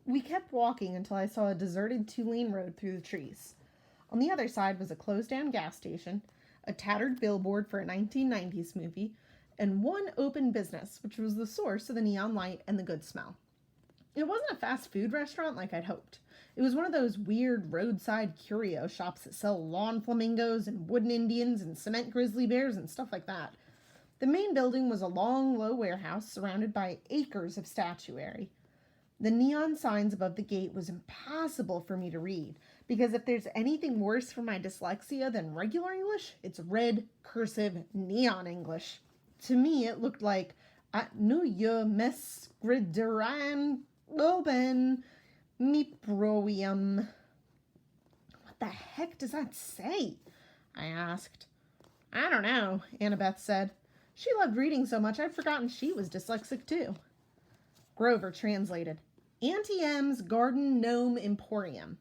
We kept walking until I saw a deserted two-lane road through the trees. On the other side was a closed-down gas station, a tattered billboard for a 1990s movie, and one open business, which was the source of the neon light and the good smell. It wasn't a fast food restaurant like I'd hoped. It was one of those weird roadside curio shops that sell lawn flamingos and wooden Indians and cement grizzly bears and stuff like that. The main building was a long, low warehouse surrounded by acres of statuary. The neon signs above the gate was impossible for me to read, because if there's anything worse for my dyslexia than regular English, it's red, cursive, neon English. To me, it looked like, at New Year Mesgrideran Open Miproium. What the heck does that say? I asked. I don't know, Annabeth said. She loved reading so much I'd forgotten she was dyslexic too. Grover translated. Auntie M's Garden Gnome Emporium.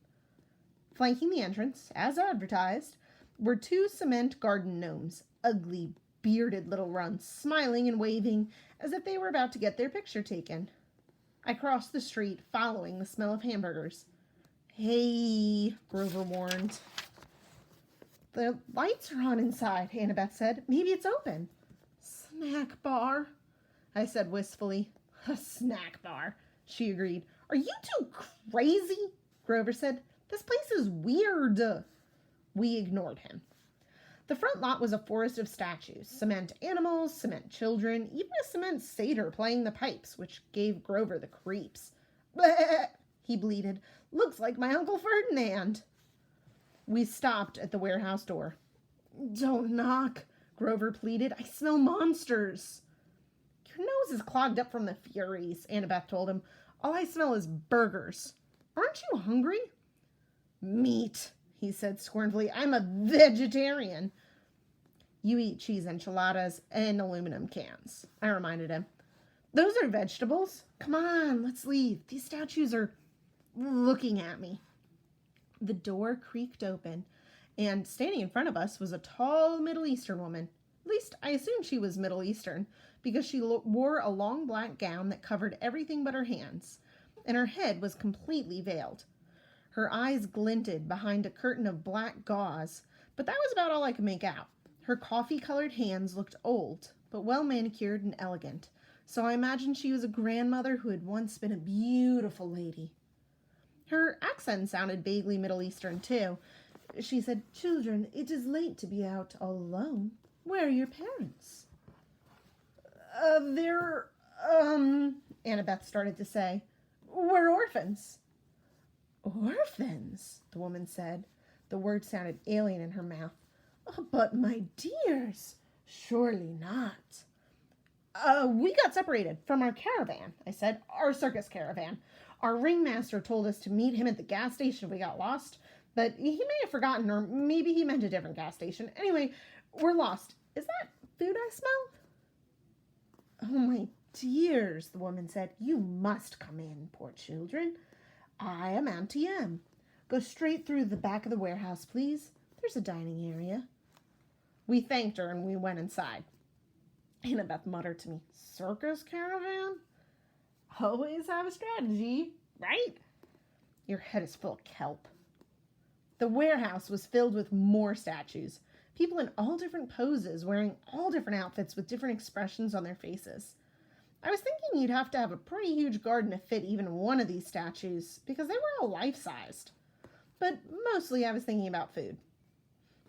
Flanking the entrance, as advertised, were two cement garden gnomes, ugly, bearded little runts, smiling and waving as if they were about to get their picture taken. I crossed the street, following the smell of hamburgers. Hey, Grover warned. The lights are on inside, Annabeth said. Maybe it's open. Snack bar, I said wistfully. A snack bar, she agreed. Are you two crazy? Grover said. This place is weird. We ignored him. The front lot was a forest of statues, cement animals, cement children, even a cement satyr playing the pipes, which gave Grover the creeps. Bleh, he bleated. Looks like my Uncle Ferdinand. We stopped at the warehouse door. Don't knock, Grover pleaded. I smell monsters. Your nose is clogged up from the Furies, Annabeth told him. All I smell is burgers. Aren't you hungry? Meat, he said scornfully. I'm a vegetarian. You eat cheese enchiladas and aluminum cans, I reminded him. Those are vegetables. Come on, let's leave. These statues are looking at me. The door creaked open, and standing in front of us was a tall Middle Eastern woman. At least, I assumed she was Middle Eastern, because she wore a long black gown that covered everything but her hands, and her head was completely veiled. Her eyes glinted behind a curtain of black gauze, but that was about all I could make out. Her coffee-colored hands looked old, but well-manicured and elegant, so I imagined she was a grandmother who had once been a beautiful lady. Her accent sounded vaguely Middle Eastern, too. She said, Children, it is late to be out all alone. Where are your parents? They're, Annabeth started to say. We're orphans. Orphans, the woman said. The word sounded alien in her mouth. Oh, but my dears, surely not. We got separated from our caravan, I said. Our circus caravan. Our ringmaster told us to meet him at the gas station if we got lost, but he may have forgotten, or maybe he meant a different gas station. Anyway, we're lost. Is that food I smell? Oh, my dears, the woman said. You must come in, poor children. I am Auntie M. Go straight through the back of the warehouse, please. There's a dining area. We thanked her and we went inside. Annabeth muttered to me, Circus caravan? Always have a strategy, right? Your head is full of kelp. The warehouse was filled with more statues. People in all different poses, wearing all different outfits with different expressions on their faces. I was thinking you'd have to have a pretty huge garden to fit even one of these statues, because they were all life-sized. But mostly I was thinking about food.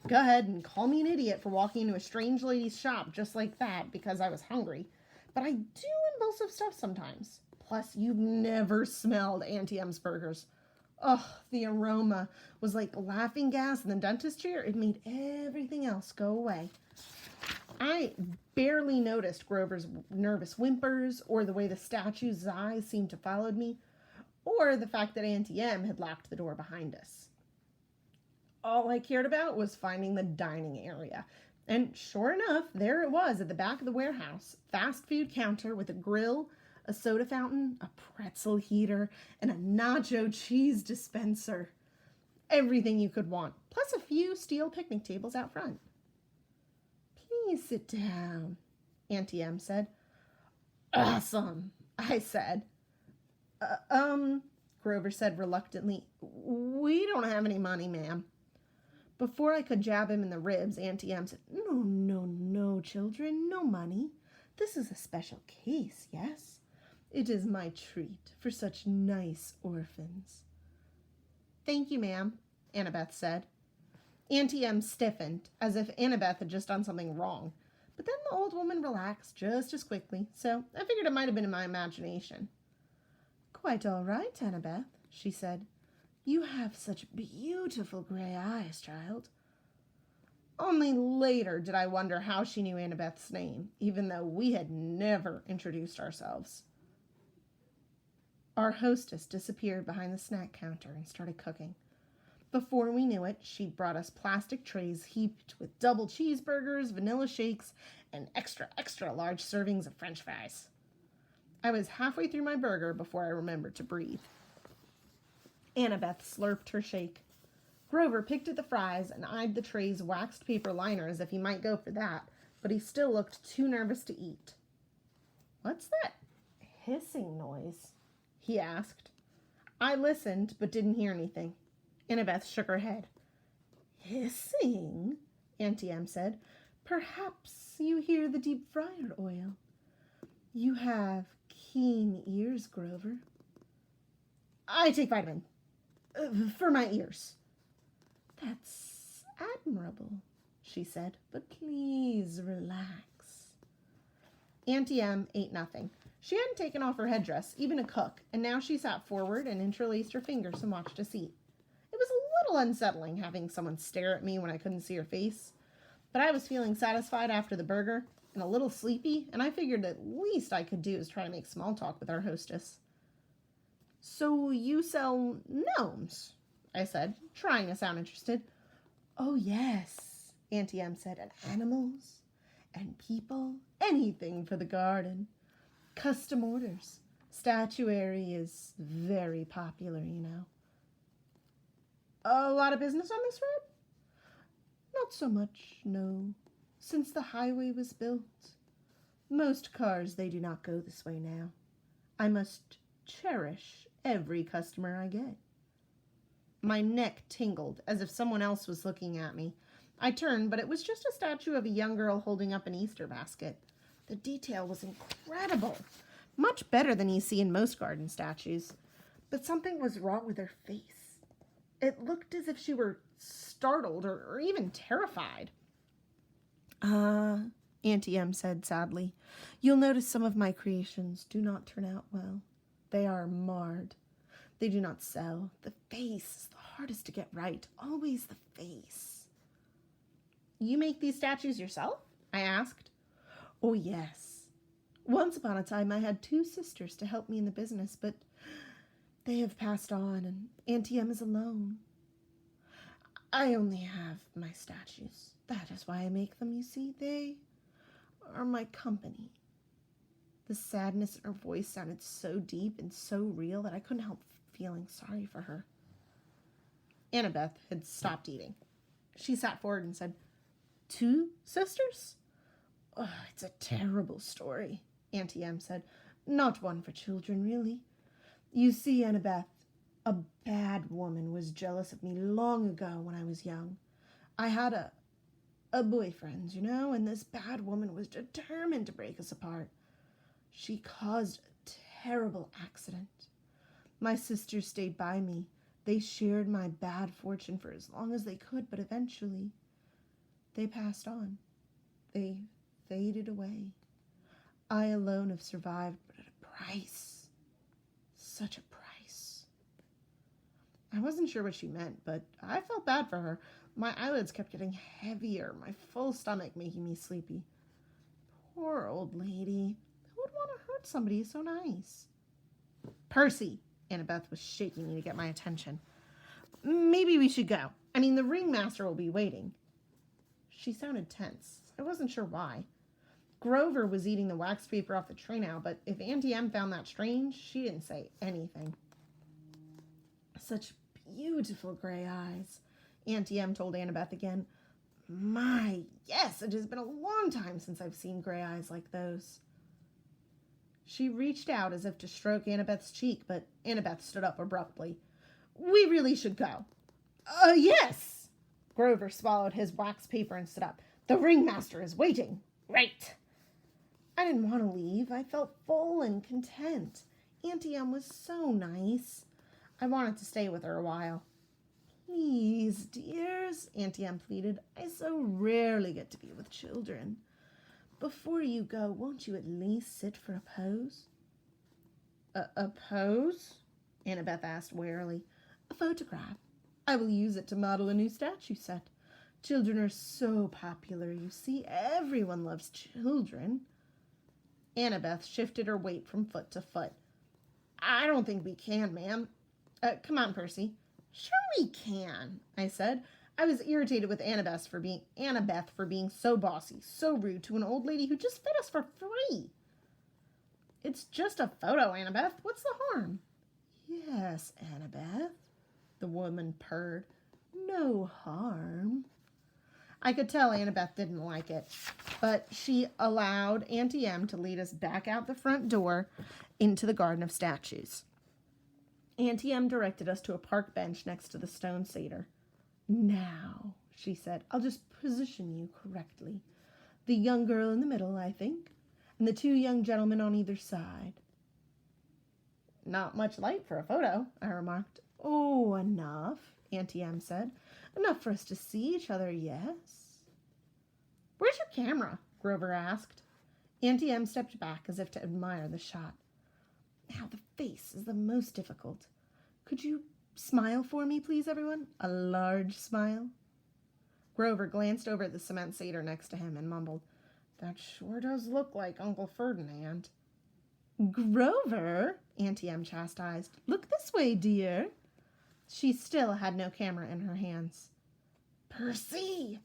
Go ahead and call me an idiot for walking into a strange lady's shop just like that because I was hungry. But I do impulsive stuff sometimes. Plus, you've never smelled Auntie M's burgers. Oh, the aroma was like laughing gas in the dentist chair. It made everything else go away. I barely noticed Grover's nervous whimpers, or the way the statue's eyes seemed to follow me, or the fact that Auntie M had locked the door behind us. All I cared about was finding the dining area. And sure enough, there it was at the back of the warehouse. Fast food counter with a grill, a soda fountain, a pretzel heater, and a nacho cheese dispenser. Everything you could want, plus a few steel picnic tables out front. Please sit down, Auntie M said. Awesome, I said. Grover said reluctantly. We don't have any money, ma'am. Before I could jab him in the ribs, Auntie Em said, No, no, no, children, no money. This is a special case, yes? It is my treat for such nice orphans. Thank you, ma'am, Annabeth said. Auntie Em stiffened, as if Annabeth had just done something wrong. But then the old woman relaxed just as quickly, so I figured it might have been in my imagination. Quite all right, Annabeth, she said. You have such beautiful gray eyes, child. Only later did I wonder how she knew Annabeth's name, even though we had never introduced ourselves. Our hostess disappeared behind the snack counter and started cooking. Before we knew it, she'd brought us plastic trays heaped with double cheeseburgers, vanilla shakes, and extra, extra large servings of French fries. I was halfway through my burger before I remembered to breathe. Annabeth slurped her shake. Grover picked at the fries and eyed the tray's waxed paper liner as if he might go for that, but he still looked too nervous to eat. What's that hissing noise? He asked. I listened, but didn't hear anything. Annabeth shook her head. Hissing? Auntie Em said. Perhaps you hear the deep fryer oil. You have keen ears, Grover. I take vitamin. For my ears. That's admirable, she said, but please relax. Auntie Em ate nothing. She hadn't taken off her headdress, even to cook, and now she sat forward and interlaced her fingers and watched us eat. It was a little unsettling having someone stare at me when I couldn't see her face, but I was feeling satisfied after the burger and a little sleepy, and I figured the least I could do is try to make small talk with our hostess. So you sell gnomes? I said, trying to sound interested. Oh, yes, Auntie Em said, and animals and people, anything for the garden. Custom orders. Statuary is very popular, you know. A lot of business on this road? Not so much, no. Since the highway was built. Most cars, they do not go this way now. I must cherish every customer I get. My neck tingled, as if someone else was looking at me. I turned, but it was just a statue of a young girl holding up an Easter basket. The detail was incredible, much better than you see in most garden statues. But something was wrong with her face. It looked as if she were startled or even terrified. Auntie Em said sadly, you'll notice some of my creations do not turn out well. They are marred. They do not sell. The face is the hardest to get right. Always the face. You make these statues yourself? I asked. Oh, yes. Once upon a time, I had 2 sisters to help me in the business, but they have passed on, and Auntie Em is alone. I only have my statues. That is why I make them, you see. They are my company. The sadness in her voice sounded so deep and so real that I couldn't help feeling sorry for her. Annabeth had stopped eating. She sat forward and said, 2 sisters? Oh, it's a terrible story, Auntie Em said. Not one for children, really. You see, Annabeth, a bad woman was jealous of me long ago when I was young. I had a boyfriend, you know, and this bad woman was determined to break us apart. She caused a terrible accident. My sisters stayed by me. They shared my bad fortune for as long as they could, but eventually they passed on. They faded away. I alone have survived, but at a price. Such a price. I wasn't sure what she meant, but I felt bad for her. My eyelids kept getting heavier, my full stomach making me sleepy. Poor old lady. Who would want to hurt somebody so nice? Percy, Annabeth was shaking me to get my attention. Maybe we should go. I mean, the ringmaster will be waiting. She sounded tense. I wasn't sure why. Grover was eating the wax paper off the tray now, but if Auntie Em found that strange, she didn't say anything. Such beautiful gray eyes, Auntie Em told Annabeth again. My, yes, it has been a long time since I've seen gray eyes like those. She reached out as if to stroke Annabeth's cheek, but Annabeth stood up abruptly. We really should go. Yes! Grover swallowed his wax paper and stood up. The ringmaster is waiting. Right. I didn't want to leave. I felt full and content. Auntie Em was so nice. I wanted to stay with her a while. Please, dears, Auntie Em pleaded. I so rarely get to be with children. Before you go, won't you at least sit for a pose? A pose? Annabeth asked warily. A photograph. I will use it to model a new statue set. Children are so popular, you see. Everyone loves children. Annabeth shifted her weight from foot to foot. I don't think we can, ma'am. Come on, Percy. Sure we can, I said. I was irritated with Annabeth for being so bossy, so rude to an old lady who just fed us for free. It's just a photo, Annabeth. What's the harm? Yes, Annabeth, the woman purred. No harm. I could tell Annabeth didn't like it, but she allowed Auntie Em to lead us back out the front door into the garden of statues. Auntie Em directed us to a park bench next to the stone satyr. Now, she said, I'll just position you correctly. The young girl in the middle, I think, and the two young gentlemen on either side. Not much light for a photo, I remarked. Oh, enough, Auntie Em said. Enough for us to see each other, yes. Where's your camera? Grover asked. Auntie Em stepped back as if to admire the shot. Now the face is the most difficult. Could you smile for me, please, everyone? A large smile. Grover glanced over at the cement satyr next to him and mumbled, That sure does look like Uncle Ferdinand. Grover, Auntie Em chastised. Look this way, dear. She still had no camera in her hands. Percy,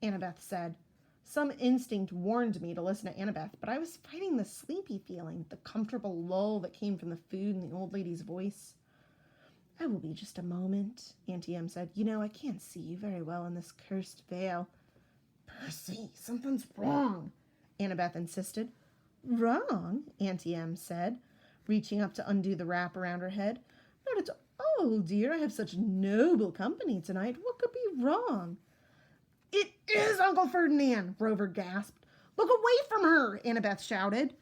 Annabeth said. Some instinct warned me to listen to Annabeth, but I was fighting the sleepy feeling, the comfortable lull that came from the food and the old lady's voice. I will be just a moment, Auntie Em said. You know, I can't see you very well in this cursed veil. Percy, something's wrong, Annabeth insisted. Wrong, Auntie Em said, reaching up to undo the wrap around her head. Not at all, dear. I have such noble company tonight. What could be wrong? It is Uncle Ferdinand, Grover gasped. Look away from her, Annabeth shouted.